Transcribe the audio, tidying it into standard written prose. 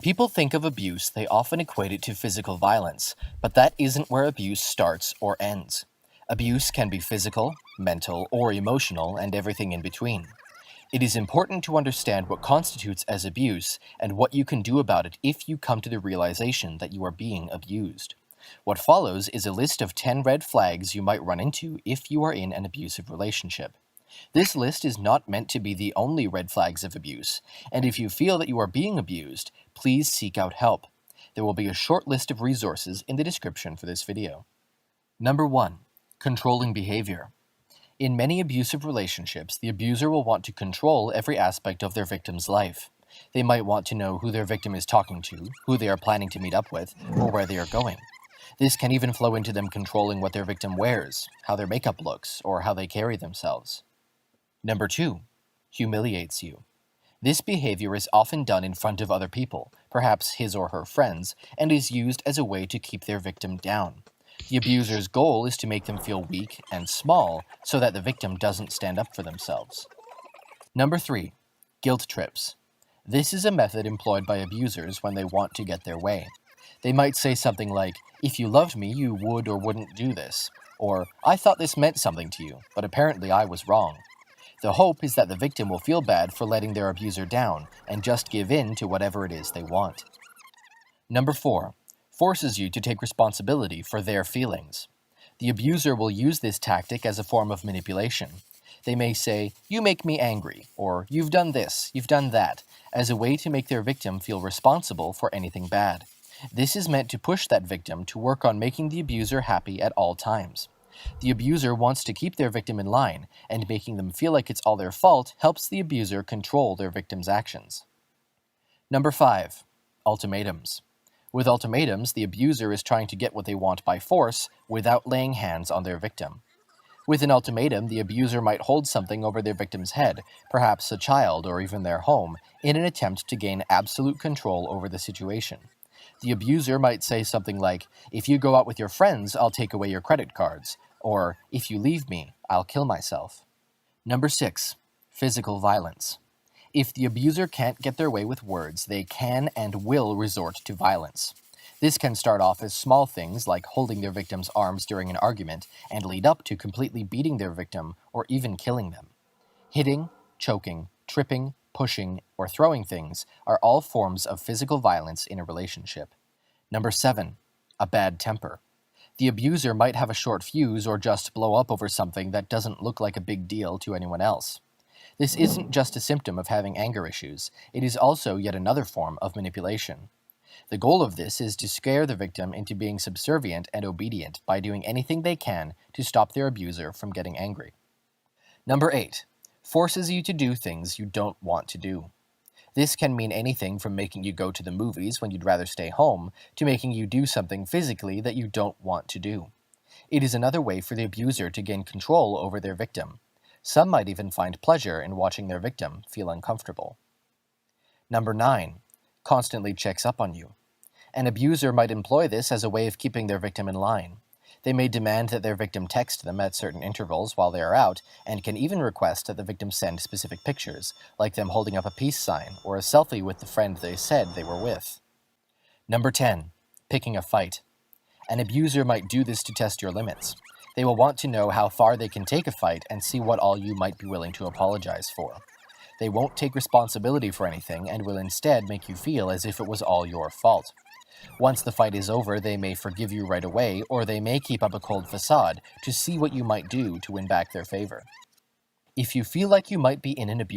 People think of abuse, they often equate it to physical violence, but that isn't where abuse starts or ends. Abuse can be physical, mental, or emotional, and everything in between. It is important to understand what constitutes as abuse and what you can do about it if you come to the realization that you are being abused. What follows is a list of 10 red flags you might run into if you are in an abusive relationship. This list is not meant to be the only red flags of abuse, and if you feel that you are being abused, please seek out help. There will be a short list of resources in the description for this video. Number 1. Controlling behavior. In many abusive relationships, the abuser will want to control every aspect of their victim's life. They might want to know who their victim is talking to, who they are planning to meet up with, or where they are going. This can even flow into them controlling what their victim wears, how their makeup looks, or how they carry themselves. Number 2. Humiliates you. This behavior is often done in front of other people, perhaps his or her friends, and is used as a way to keep their victim down. The abuser's goal is to make them feel weak and small so that the victim doesn't stand up for themselves. Number 3. Guilt trips. This is a method employed by abusers when they want to get their way. They might say something like, "If you loved me, you would or wouldn't do this," or "I thought this meant something to you, but apparently I was wrong." The hope is that the victim will feel bad for letting their abuser down and just give in to whatever it is they want. Number 4. Forces you to take responsibility for their feelings. The abuser will use this tactic as a form of manipulation. They may say, "You make me angry," or "You've done this, you've done that," as a way to make their victim feel responsible for anything bad. This is meant to push that victim to work on making the abuser happy at all times. The abuser wants to keep their victim in line, and making them feel like it's all their fault helps the abuser control their victim's actions. Number 5. Ultimatums. With ultimatums, the abuser is trying to get what they want by force without laying hands on their victim. With an ultimatum, the abuser might hold something over their victim's head, perhaps a child or even their home, in an attempt to gain absolute control over the situation. The abuser might say something like, "If you go out with your friends, I'll take away your credit cards," or "If you leave me, I'll kill myself." Number 6. Physical violence. If the abuser can't get their way with words, they can and will resort to violence. This can start off as small things like holding their victim's arms during an argument and lead up to completely beating their victim or even killing them. Hitting, choking, tripping, pushing, or throwing things are all forms of physical violence in a relationship. Number 7. A bad temper. The abuser might have a short fuse or just blow up over something that doesn't look like a big deal to anyone else. This isn't just a symptom of having anger issues, it is also yet another form of manipulation. The goal of this is to scare the victim into being subservient and obedient by doing anything they can to stop their abuser from getting angry. Number 8. Forces you to do things you don't want to do. This can mean anything from making you go to the movies when you'd rather stay home, to making you do something physically that you don't want to do. It is another way for the abuser to gain control over their victim. Some might even find pleasure in watching their victim feel uncomfortable. Number 9. Constantly checks up on you. An abuser might employ this as a way of keeping their victim in line. They may demand that their victim text them at certain intervals while they are out, and can even request that the victim send specific pictures, like them holding up a peace sign or a selfie with the friend they said they were with. Number 10. Picking a fight. An abuser might do this to test your limits. They will want to know how far they can take a fight and see what all you might be willing to apologize for. They won't take responsibility for anything and will instead make you feel as if it was all your fault. Once the fight is over, they may forgive you right away, or they may keep up a cold facade to see what you might do to win back their favor. If you feel like you might be in an